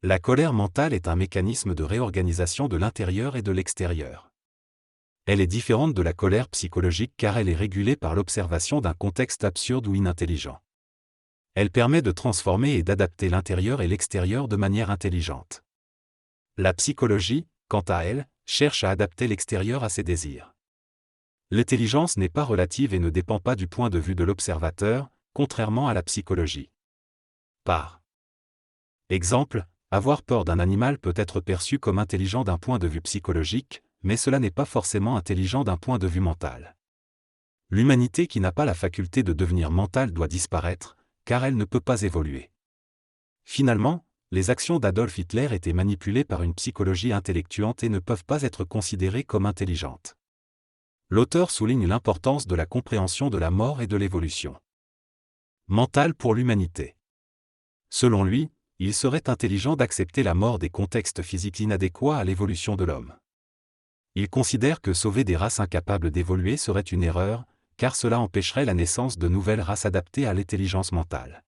La colère mentale est un mécanisme de réorganisation de l'intérieur et de l'extérieur. Elle est différente de la colère psychologique car elle est régulée par l'observation d'un contexte absurde ou inintelligent. Elle permet de transformer et d'adapter l'intérieur et l'extérieur de manière intelligente. La psychologie, quant à elle, cherche à adapter l'extérieur à ses désirs. L'intelligence n'est pas relative et ne dépend pas du point de vue de l'observateur, contrairement à la psychologie. Par exemple, avoir peur d'un animal peut être perçu comme intelligent d'un point de vue psychologique, mais cela n'est pas forcément intelligent d'un point de vue mental. L'humanité qui n'a pas la faculté de devenir mentale doit disparaître, car elle ne peut pas évoluer. Finalement, les actions d'Adolf Hitler étaient manipulées par une psychologie intellectuante et ne peuvent pas être considérées comme intelligentes. L'auteur souligne l'importance de la compréhension de la mort et de l'évolution mentale pour l'humanité. Selon lui, il serait intelligent d'accepter la mort des contextes physiques inadéquats à l'évolution de l'homme. Il considère que sauver des races incapables d'évoluer serait une erreur, car cela empêcherait la naissance de nouvelles races adaptées à l'intelligence mentale.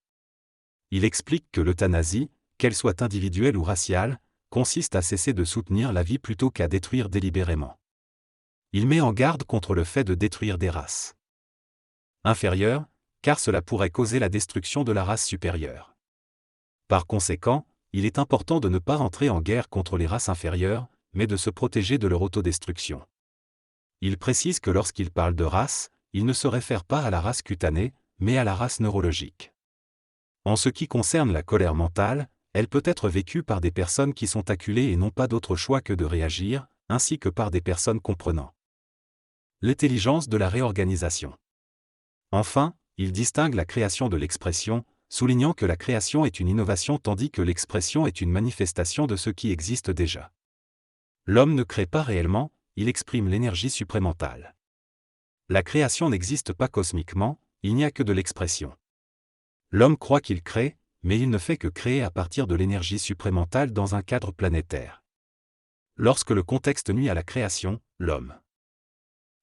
Il explique que l'euthanasie, qu'elle soit individuelle ou raciale, consiste à cesser de soutenir la vie plutôt qu'à détruire délibérément. Il met en garde contre le fait de détruire des races inférieures, car cela pourrait causer la destruction de la race supérieure. Par conséquent, il est important de ne pas entrer en guerre contre les races inférieures, mais de se protéger de leur autodestruction. Il précise que lorsqu'il parle de race, il ne se réfère pas à la race cutanée, mais à la race neurologique. En ce qui concerne la colère mentale, elle peut être vécue par des personnes qui sont acculées et n'ont pas d'autre choix que de réagir, ainsi que par des personnes comprenant l'intelligence de la réorganisation. Enfin, il distingue la création de l'expression, soulignant que la création est une innovation tandis que l'expression est une manifestation de ce qui existe déjà. L'homme ne crée pas réellement, il exprime l'énergie supramentale. La création n'existe pas cosmiquement, il n'y a que de l'expression. L'homme croit qu'il crée, mais il ne fait que créer à partir de l'énergie supramentale dans un cadre planétaire. Lorsque le contexte nuit à la création, l'homme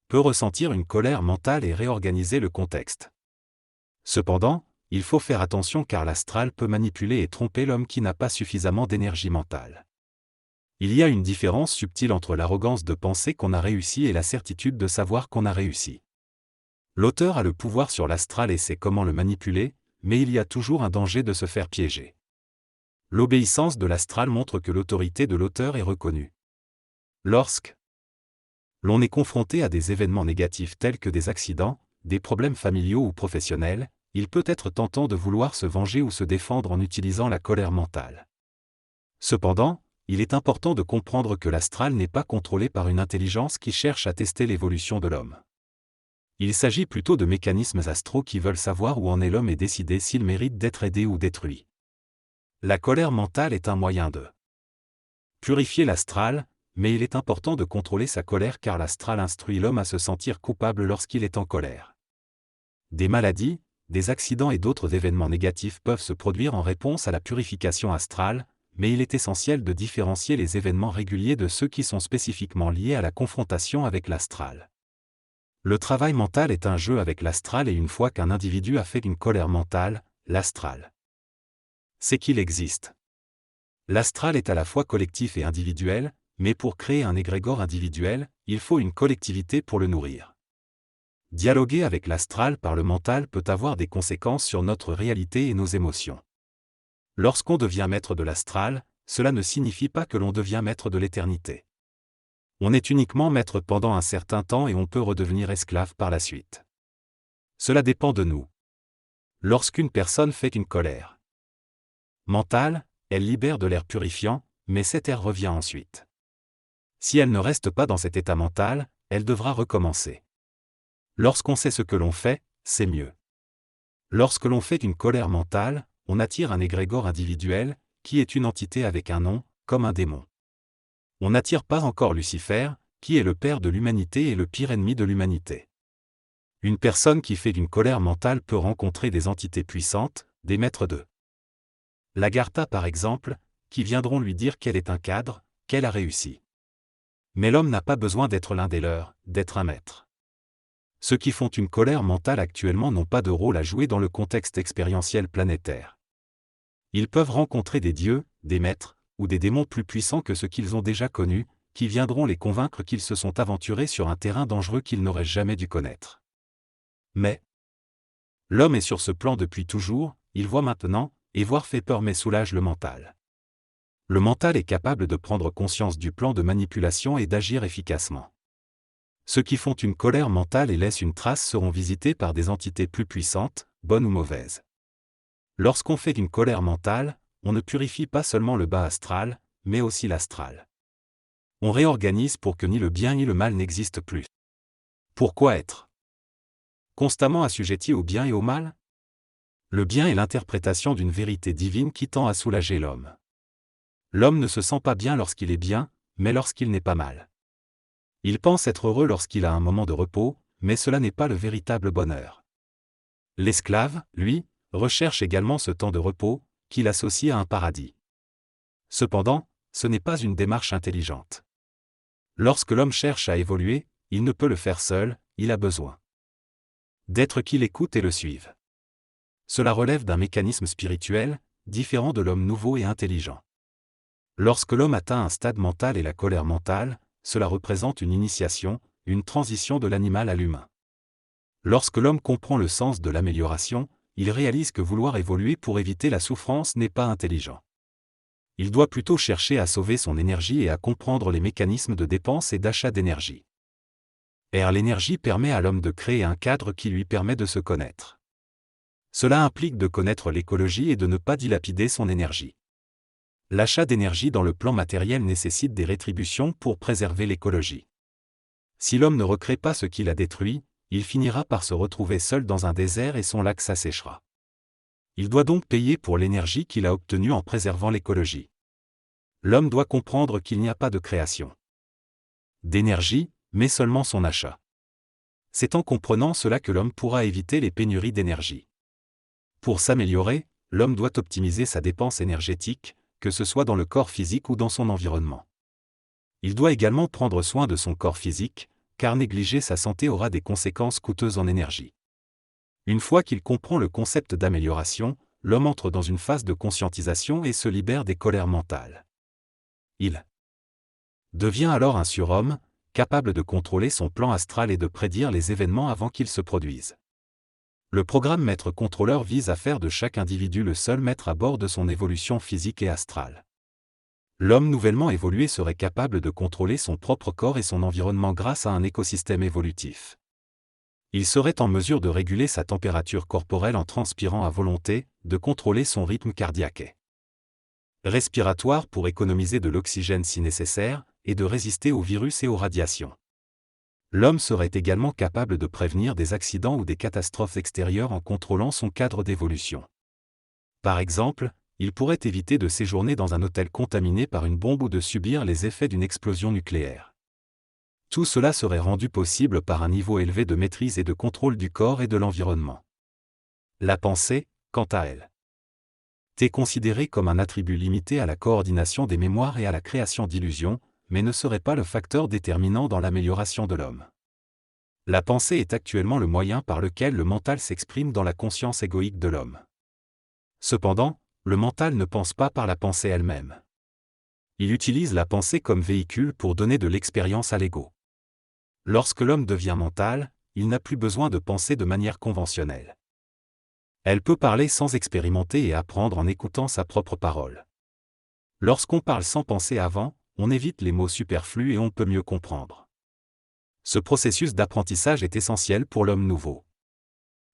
peut ressentir une colère mentale et réorganiser le contexte. Cependant, il faut faire attention car l'astral peut manipuler et tromper l'homme qui n'a pas suffisamment d'énergie mentale. Il y a une différence subtile entre l'arrogance de penser qu'on a réussi et la certitude de savoir qu'on a réussi. L'auteur a le pouvoir sur l'astral et sait comment le manipuler, mais il y a toujours un danger de se faire piéger. L'obéissance de l'astral montre que l'autorité de l'auteur est reconnue. Lorsque l'on est confronté à des événements négatifs tels que des accidents, des problèmes familiaux ou professionnels, il peut être tentant de vouloir se venger ou se défendre en utilisant la colère mentale. Cependant, il est important de comprendre que l'astral n'est pas contrôlé par une intelligence qui cherche à tester l'évolution de l'homme. Il s'agit plutôt de mécanismes astraux qui veulent savoir où en est l'homme et décider s'il mérite d'être aidé ou détruit. La colère mentale est un moyen de purifier l'astral, mais il est important de contrôler sa colère car l'astral instruit l'homme à se sentir coupable lorsqu'il est en colère. Des maladies, des accidents et d'autres événements négatifs peuvent se produire en réponse à la purification astrale, mais il est essentiel de différencier les événements réguliers de ceux qui sont spécifiquement liés à la confrontation avec l'astral. Le travail mental est un jeu avec l'astral et une fois qu'un individu a fait une colère mentale, l'astral c'est qu'il existe. L'astral est à la fois collectif et individuel, mais pour créer un égrégore individuel, il faut une collectivité pour le nourrir. Dialoguer avec l'astral par le mental peut avoir des conséquences sur notre réalité et nos émotions. Lorsqu'on devient maître de l'astral, cela ne signifie pas que l'on devient maître de l'éternité. On est uniquement maître pendant un certain temps et on peut redevenir esclave par la suite. Cela dépend de nous. Lorsqu'une personne fait une colère mentale, elle libère de l'air purifiant, mais cet air revient ensuite. Si elle ne reste pas dans cet état mental, elle devra recommencer. Lorsqu'on sait ce que l'on fait, c'est mieux. Lorsque l'on fait une colère mentale, on attire un égrégore individuel, qui est une entité avec un nom, comme un démon. On n'attire pas encore Lucifer, qui est le père de l'humanité et le pire ennemi de l'humanité. Une personne qui fait d'une colère mentale peut rencontrer des entités puissantes, des maîtres de l'Agartha par exemple, qui viendront lui dire qu'elle est un cadre, qu'elle a réussi. Mais l'homme n'a pas besoin d'être l'un des leurs, d'être un maître. Ceux qui font une colère mentale actuellement n'ont pas de rôle à jouer dans le contexte expérientiel planétaire. Ils peuvent rencontrer des dieux, des maîtres, ou des démons plus puissants que ceux qu'ils ont déjà connus, qui viendront les convaincre qu'ils se sont aventurés sur un terrain dangereux qu'ils n'auraient jamais dû connaître. Mais l'homme est sur ce plan depuis toujours, il voit maintenant, et voir fait peur mais soulage le mental. Le mental est capable de prendre conscience du plan de manipulation et d'agir efficacement. Ceux qui font une colère mentale et laissent une trace seront visités par des entités plus puissantes, bonnes ou mauvaises. Lorsqu'on fait d'une colère mentale, on ne purifie pas seulement le bas astral, mais aussi l'astral. On réorganise pour que ni le bien ni le mal n'existent plus. Pourquoi être constamment assujetti au bien et au mal? Le bien est l'interprétation d'une vérité divine qui tend à soulager l'homme. L'homme ne se sent pas bien lorsqu'il est bien, mais lorsqu'il n'est pas mal. Il pense être heureux lorsqu'il a un moment de repos, mais cela n'est pas le véritable bonheur. L'esclave, lui, recherche également ce temps de repos, qu'il associe à un paradis. Cependant, ce n'est pas une démarche intelligente. Lorsque l'homme cherche à évoluer, il ne peut le faire seul, il a besoin d'êtres qui l'écoutent et le suivent. Cela relève d'un mécanisme spirituel, différent de l'homme nouveau et intelligent. Lorsque l'homme atteint un stade mental et la colère mentale, cela représente une initiation, une transition de l'animal à l'humain. Lorsque l'homme comprend le sens de l'amélioration, il réalise que vouloir évoluer pour éviter la souffrance n'est pas intelligent. Il doit plutôt chercher à sauver son énergie et à comprendre les mécanismes de dépense et d'achat d'énergie. L'énergie permet à l'homme de créer un cadre qui lui permet de se connaître. Cela implique de connaître l'écologie et de ne pas dilapider son énergie. L'achat d'énergie dans le plan matériel nécessite des rétributions pour préserver l'écologie. Si l'homme ne recrée pas ce qu'il a détruit, il finira par se retrouver seul dans un désert et son lac s'asséchera. Il doit donc payer pour l'énergie qu'il a obtenue en préservant l'écologie. L'homme doit comprendre qu'il n'y a pas de création d'énergie, mais seulement son achat. C'est en comprenant cela que l'homme pourra éviter les pénuries d'énergie. Pour s'améliorer, l'homme doit optimiser sa dépense énergétique, que ce soit dans le corps physique ou dans son environnement. Il doit également prendre soin de son corps physique, car négliger sa santé aura des conséquences coûteuses en énergie. Une fois qu'il comprend le concept d'amélioration, l'homme entre dans une phase de conscientisation et se libère des colères mentales. Il devient alors un surhomme, capable de contrôler son plan astral et de prédire les événements avant qu'ils se produisent. Le programme Maître Contrôleur vise à faire de chaque individu le seul maître à bord de son évolution physique et astrale. L'homme nouvellement évolué serait capable de contrôler son propre corps et son environnement grâce à un écosystème évolutif. Il serait en mesure de réguler sa température corporelle en transpirant à volonté, de contrôler son rythme cardiaque et respiratoire pour économiser de l'oxygène si nécessaire, et de résister aux virus et aux radiations. L'homme serait également capable de prévenir des accidents ou des catastrophes extérieures en contrôlant son cadre d'évolution. Par exemple, il pourrait éviter de séjourner dans un hôtel contaminé par une bombe ou de subir les effets d'une explosion nucléaire. Tout cela serait rendu possible par un niveau élevé de maîtrise et de contrôle du corps et de l'environnement. La pensée, quant à elle, est considérée comme un attribut limité à la coordination des mémoires et à la création d'illusions, mais ne serait pas le facteur déterminant dans l'amélioration de l'homme. La pensée est actuellement le moyen par lequel le mental s'exprime dans la conscience égoïque de l'homme. Cependant, le mental ne pense pas par la pensée elle-même. Il utilise la pensée comme véhicule pour donner de l'expérience à l'ego. Lorsque l'homme devient mental, il n'a plus besoin de penser de manière conventionnelle. Elle peut parler sans expérimenter et apprendre en écoutant sa propre parole. Lorsqu'on parle sans penser avant, on évite les mots superflus et on peut mieux comprendre. Ce processus d'apprentissage est essentiel pour l'homme nouveau.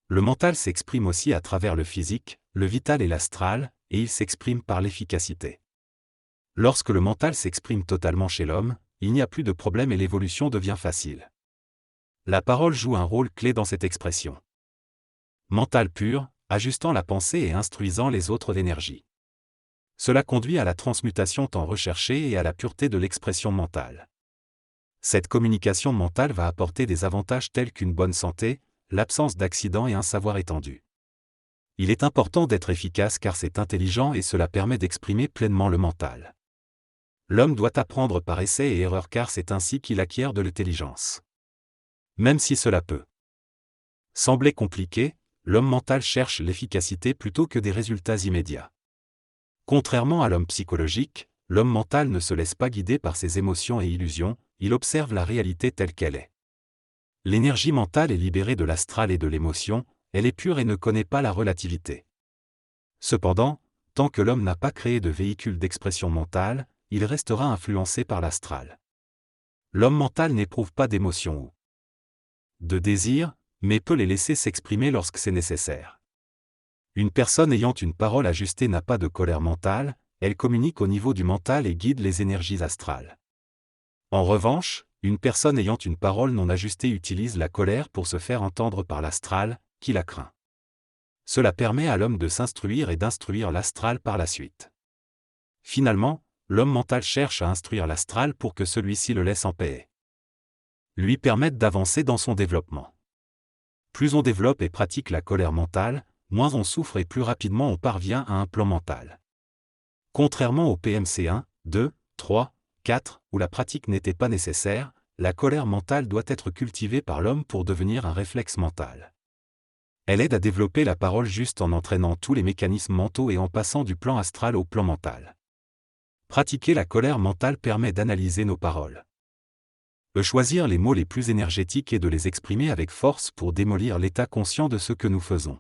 Le mental s'exprime aussi à travers le physique, le vital et l'astral, et il s'exprime par l'efficacité. Lorsque le mental s'exprime totalement chez l'homme, il n'y a plus de problème et l'évolution devient facile. La parole joue un rôle clé dans cette expression. Mental pur, ajustant la pensée et instruisant les autres d'énergie. Cela conduit à la transmutation tant recherchée et à la pureté de l'expression mentale. Cette communication mentale va apporter des avantages tels qu'une bonne santé, l'absence d'accidents et un savoir étendu. Il est important d'être efficace car c'est intelligent et cela permet d'exprimer pleinement le mental. L'homme doit apprendre par essai et erreur car c'est ainsi qu'il acquiert de l'intelligence. Même si cela peut sembler compliqué, l'homme mental cherche l'efficacité plutôt que des résultats immédiats. Contrairement à l'homme psychologique, l'homme mental ne se laisse pas guider par ses émotions et illusions, il observe la réalité telle qu'elle est. L'énergie mentale est libérée de l'astral et de l'émotion, elle est pure et ne connaît pas la relativité. Cependant, tant que l'homme n'a pas créé de véhicule d'expression mentale, il restera influencé par l'astral. L'homme mental n'éprouve pas d'émotions ou de désir, mais peut les laisser s'exprimer lorsque c'est nécessaire. Une personne ayant une parole ajustée n'a pas de colère mentale, elle communique au niveau du mental et guide les énergies astrales. En revanche, une personne ayant une parole non ajustée utilise la colère pour se faire entendre par l'astral, qui la craint. Cela permet à l'homme de s'instruire et d'instruire l'astral par la suite. Finalement, l'homme mental cherche à instruire l'astral pour que celui-ci le laisse en paix. Lui permette d'avancer dans son développement. Plus on développe et pratique la colère mentale, moins on souffre et plus rapidement on parvient à un plan mental. Contrairement au PMC 1, 2, 3, 4, où la pratique n'était pas nécessaire, la colère mentale doit être cultivée par l'homme pour devenir un réflexe mental. Elle aide à développer la parole juste en entraînant tous les mécanismes mentaux et en passant du plan astral au plan mental. Pratiquer la colère mentale permet d'analyser nos paroles. De choisir les mots les plus énergétiques et de les exprimer avec force pour démolir l'état conscient de ce que nous faisons.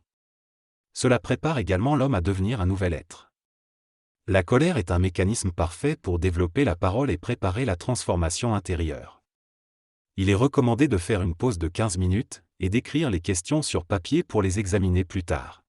Cela prépare également l'homme à devenir un nouvel être. La colère est un mécanisme parfait pour développer la parole et préparer la transformation intérieure. Il est recommandé de faire une pause de 15 minutes et d'écrire les questions sur papier pour les examiner plus tard.